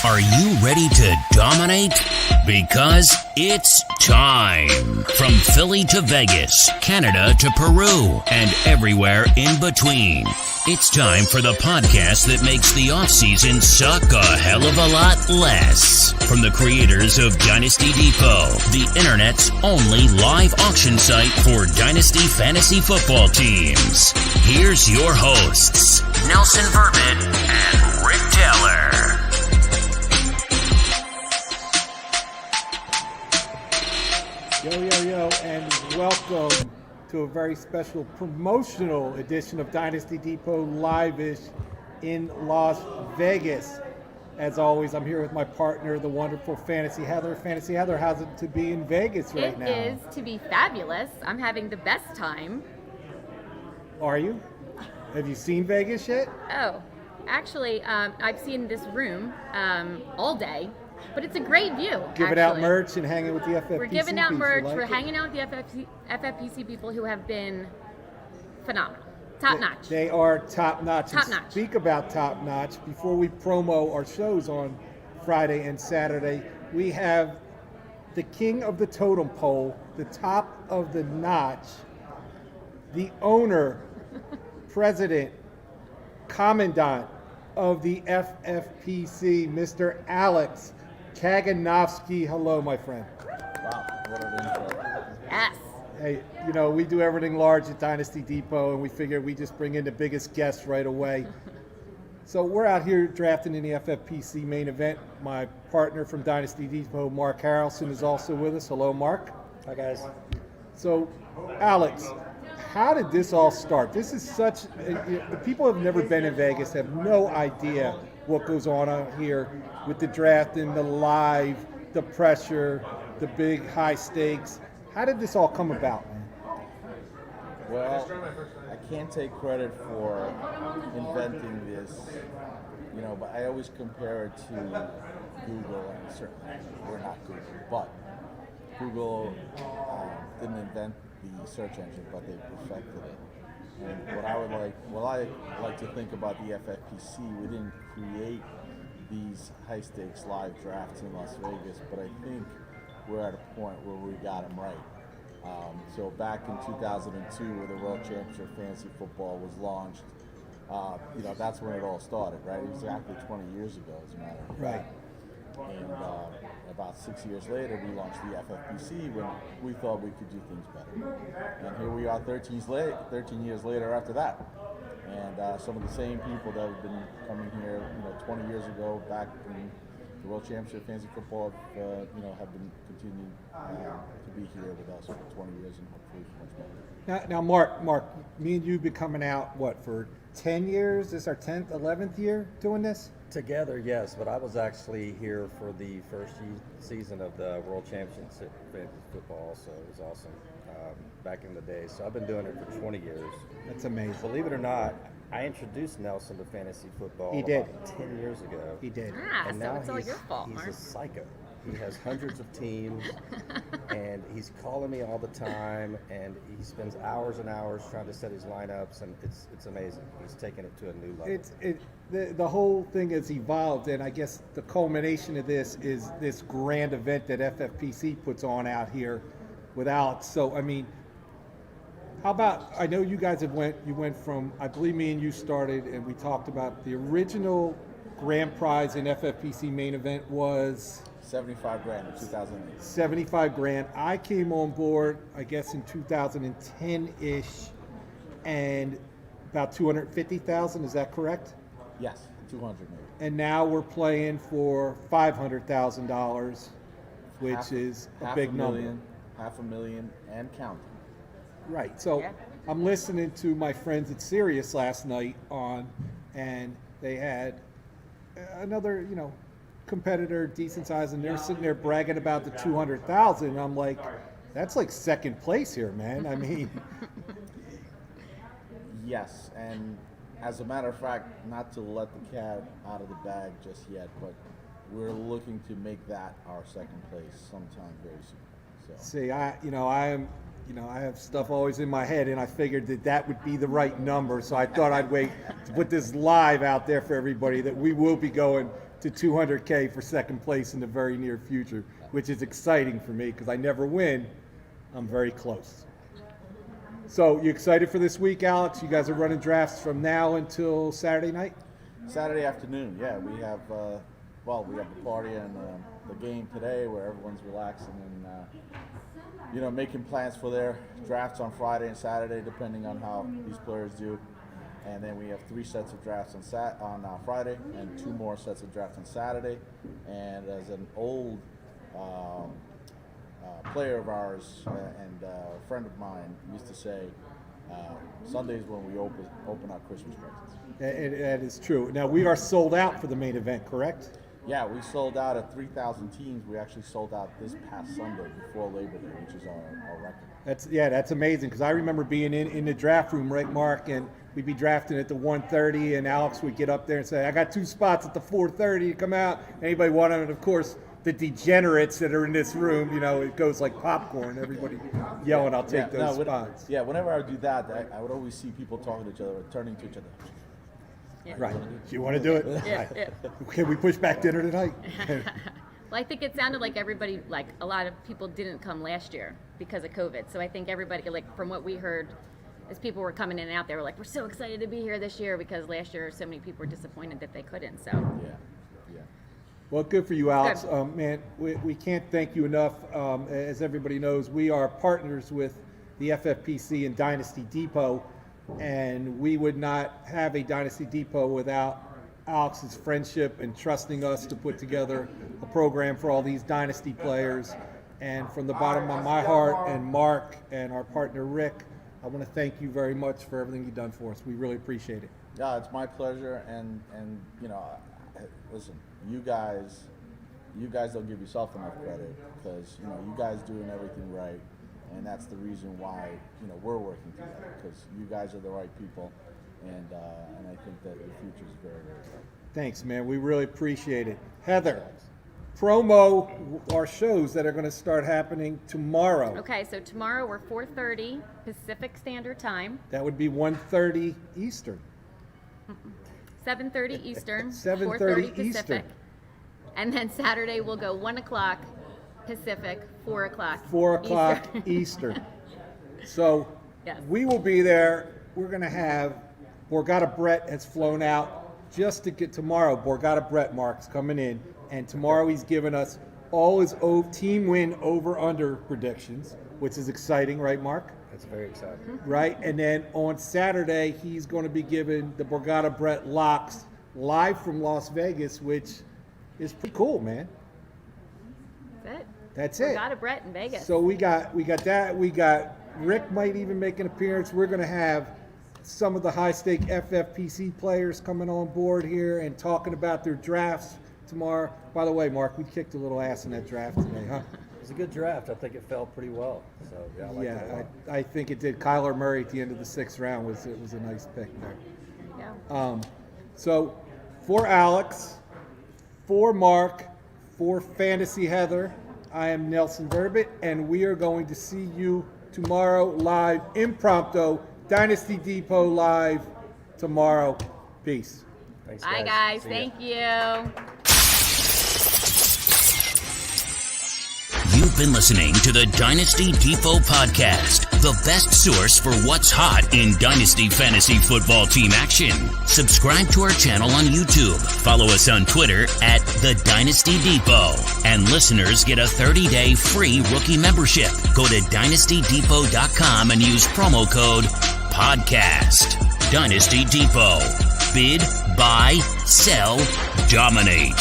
Are you ready to dominate? Because it's time. From Philly to Vegas, Canada to Peru, and everywhere in between. It's time for the podcast that makes the offseason suck a hell of a lot less. From the creators of Dynasty Depot, the internet's only live auction site for Dynasty fantasy football teams. Here's your hosts, Nelson Verman and Rick Taylor. Yo, and welcome to a very special promotional edition of Dynasty Depot Live-ish in Las Vegas. As always, I'm here with my partner, the wonderful Fantasy Heather. Fantasy Heather, how's it to be in Vegas right now? It is to be fabulous. I'm having the best time. Are you? Have you seen Vegas yet? Oh, actually, I've seen this room all day. But it's a great view. Giving out merch and hanging with the FFPC. We're giving out merch. Like We're hanging out with the FFPC people who have been phenomenal. Top notch. They are top notch. Top notch. Speak about top notch. Before we promo our shows on Friday and Saturday, we have the king of the totem pole, the top of the notch, the owner, president, commandant of the FFPC, Mr. Alex Kaganovsky. Hello, my friend. Wow, what an intro. Yes. Hey, you know, we do everything large at Dynasty Depot, and we figured we just bring in the biggest guests right away. So we're out here drafting in the FFPC main event. My partner from Dynasty Depot, Mark Harrelson, is also with us. Hello, Mark. Hi, guys. So, Alex, how did this all start? This is such, the people who have never been in Vegas have no idea what goes on out here with the drafting, the live, the pressure, the big high stakes. How did this all come about, man? Well, I can't take credit for inventing this, but I always compare it to Google, and certainly we're not Google, but Google didn't invent the search engine, but they perfected it. And what I like to think about the FFPC, we didn't create these high-stakes live drafts in Las Vegas, but I think we're at a point where we got them right. So back in 2002, where the World Championship of Fantasy Football was launched, that's when it all started, right? It was exactly 20 years ago, as a matter of fact. Right. And about 6 years later, we launched the FFPC when we thought we could do things better. And here we are 13 years later after that. And some of the same people that have been coming here, 20 years ago, back in the World Championship of Fantasy Football, have been continuing to be here with us for 20 years and hopefully for much more. Now, Mark, me and you have been coming out, for 10 years? This is our 10th, 11th year doing this? Together, yes, but I was actually here for the first season of the World Championship Fantasy Football, so it was awesome back in the day. So I've been doing it for 20 years. That's amazing. Believe it or not, I introduced Nelson to fantasy football He did. about 10 years ago. He did. And So now it's all your fault, he's Mark. a psycho. He has hundreds of teams, and he's calling me all the time, and he spends hours and hours trying to set his lineups, and it's amazing. He's taking it to a new level. The whole thing has evolved, and I guess the culmination of this is this grand event that FFPC puts on out here with Alex. So, how about, I know you guys you went from, I believe me and you started, and we talked about the original grand prize in FFPC main event was $75,000 in 2008. $75,000. I came on board, I guess, in 2010-ish, and about $250,000. Is that correct? Yes, 200 maybe. And now we're playing for $500,000, which is a big number. $500,000 and counting. Right. So Yeah. I'm listening to my friends at Sirius last night and they had another, competitor, decent size, and they're sitting there bragging about the 200,000. I'm like, that's like second place here, man. Yes, and as a matter of fact, not to let the cat out of the bag just yet, but we're looking to make that our second place sometime very soon. So. See, I have stuff always in my head, and I figured that would be the right number, so I thought I'd wait to put this live out there for everybody that we will be going to 200K for second place in the very near future, which is exciting for me because I never win. I'm very close. So you excited for this week, Alex? You guys are running drafts from now until Saturday night? Saturday afternoon, yeah. We have the party and the game today where everyone's relaxing and making plans for their drafts on Friday and Saturday, depending on how these players do. And then we have 3 sets of drafts on Friday and 2 more sets of drafts on Saturday. And as an old player of ours and a friend of mine used to say, Sundays when we open our Christmas presents. That is true. Now, we are sold out for the main event, correct? Yeah, we sold out at 3,000 teams. We actually sold out this past Sunday before Labor Day, which is our record. That's amazing because I remember being in the draft room, right, Mark, and we'd be drafting at the 1:30, and Alex would get up there and say, I got 2 spots at the 4:30 to come out. Anybody want them? And of course, the degenerates that are in this room, it goes like popcorn. Everybody yelling, I'll take those spots. Yeah, whenever I would do that, I would always see people talking to each other, turning to each other. Yeah. Right. You want to do it? Yeah. Can we push back dinner tonight? Well, I think it sounded like everybody, like a lot of people didn't come last year because of COVID. So I think everybody, like from what we heard, as people were coming in and out, they were like, we're so excited to be here this year because last year so many people were disappointed that they couldn't. So Yeah. Well, good for you, Alex. Man, we can't thank you enough. As everybody knows, we are partners with the FFPC and Dynasty Depot, and we would not have a Dynasty Depot without Alex's friendship and trusting us to put together a program for all these Dynasty players. And from the bottom of my heart, and Mark and our partner Rick, I want to thank you very much for everything you've done for us. We really appreciate it. Yeah, it's my pleasure, and listen, you guys don't give yourself enough credit because you guys doing everything right, and that's the reason why we're working together because you guys are the right people, and I think that the future is very, very bright. Thanks, man. We really appreciate it. Heather, promo our shows that are going to start happening tomorrow. okay, so tomorrow we're 4:30 Pacific Standard Time, That would be 1:30 Eastern. 7:30 Eastern, 7:30 4:30 Eastern. Pacific, and then Saturday we'll go 1 o'clock Pacific, 4 o'clock 4 o'clock Eastern. Eastern. So Yes. we will be there. We're going to have Borgata Brett has flown out just to get tomorrow. Borgata Brett, Mark's coming in, and tomorrow he's giving us all his team win over-under predictions, which is exciting, right, Mark? That's very exciting. Right? And then on Saturday, he's going to be giving the Borgata Brett locks live from Las Vegas, which is pretty cool, man. That's it. That's it. Got a Brett in Vegas. So we got that. We got Rick might even make an appearance. We're going to have some of the high-stake FFPC players coming on board here and talking about their drafts tomorrow. By the way, Mark, we kicked a little ass in that draft today, huh? It was a good draft. I think it fell pretty well. So yeah, I liked it a lot. I think it did. Kyler Murray at the end of the 6th round was a nice pick there. Yeah. So for Alex, for Mark, for Fantasy Heather, I am Nelson Durbett, and we are going to see you tomorrow live, impromptu, Dynasty Depot live tomorrow. Peace. Thanks, Bye, guys. See ya. Thank you. You've been listening to the Dynasty Depot podcast, the best source for what's hot in Dynasty Fantasy Football team action. Subscribe to our channel on YouTube. Follow us on Twitter at The Dynasty Depot. And listeners get a 30-day free rookie membership. Go to dynastydepot.com and use promo code PODCAST. Dynasty Depot. Bid, buy, sell, dominate.